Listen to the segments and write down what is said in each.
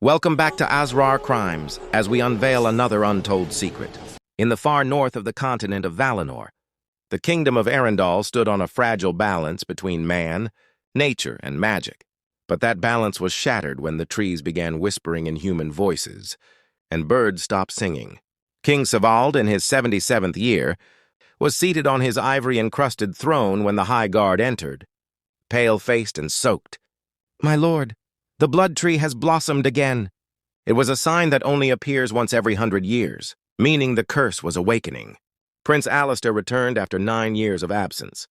Welcome back to Asrarcrimes, as we unveil another untold secret. In the far north of the continent of Valinor, the kingdom of Arendal stood on a fragile balance between man, nature, and magic. But that balance was shattered when the trees began whispering in human voices, and birds stopped singing. King Sevald, in his 77th year, was seated on his ivory-encrusted throne when the High Guard entered, pale-faced and soaked. "My lord, the blood tree has blossomed again." It was a sign that only appears once every 100 years, meaning the curse was awakening. Prince Alistair returned after 9 years of absence,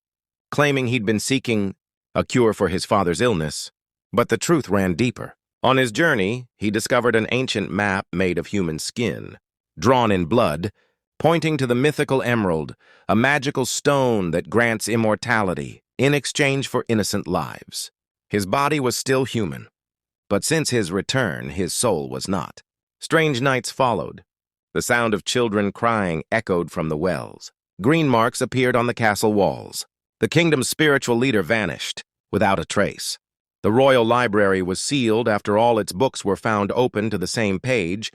claiming he'd been seeking a cure for his father's illness, but the truth ran deeper. On his journey, he discovered an ancient map made of human skin, drawn in blood, pointing to the mythical emerald, a magical stone that grants immortality in exchange for innocent lives. His body was still human, but since his return, his soul was not. Strange nights followed. The sound of children crying echoed from the wells. Green marks appeared on the castle walls. The kingdom's spiritual leader vanished, without a trace. The royal library was sealed after all its books were found open to the same page,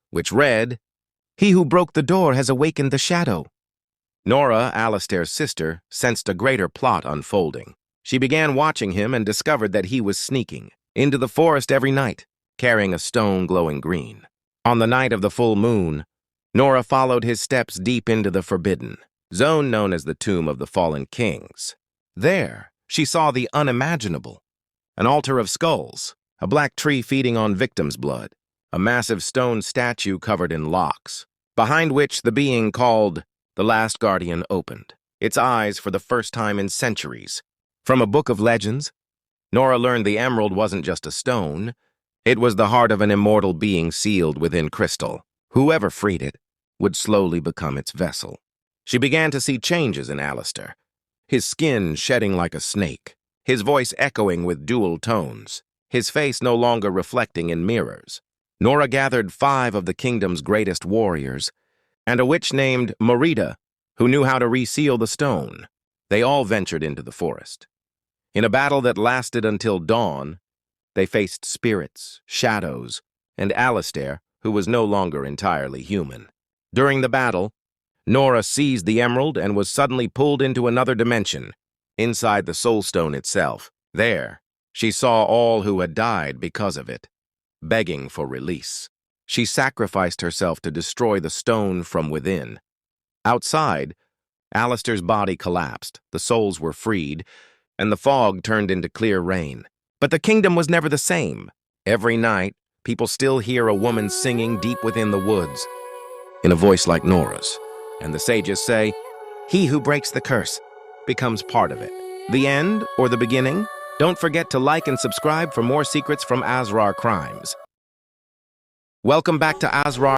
which read, "He who broke the door has awakened the shadow." Nora, Alistair's sister, sensed a greater plot unfolding. She began watching him and discovered that he was sneaking into the forest every night, carrying a stone glowing green. On the night of the full moon, Nora followed his steps deep into the forbidden zone known as the Tomb of the Fallen Kings. There, she saw the unimaginable: an altar of skulls, a black tree feeding on victims' blood, a massive stone statue covered in locks, behind which the being called the Last Guardian opened, its eyes for the first time in centuries. From a book of legends, Nora learned the emerald wasn't just a stone. It was the heart of an immortal being sealed within crystal. Whoever freed it would slowly become its vessel. She began to see changes in Alistair, his skin shedding like a snake, his voice echoing with dual tones, his face no longer reflecting in mirrors. Nora gathered 5 of the kingdom's greatest warriors, and a witch named Morita, who knew how to reseal the stone. They all ventured into the forest. In a battle that lasted until dawn, they faced spirits, shadows, and Alistair, who was no longer entirely human. During the battle, Nora seized the emerald and was suddenly pulled into another dimension, inside the soul stone itself. There, she saw all who had died because of it, begging for release. She sacrificed herself to destroy the stone from within. Outside, Alistair's body collapsed, the souls were freed, and the fog turned into clear rain. But the kingdom was never the same. Every night, people still hear a woman singing deep within the woods, in a voice like Nora's. And the sages say, he who breaks the curse becomes part of it. The end or the beginning? Don't forget to like and subscribe for more secrets from Asrarcrimes. Welcome back to Asrar.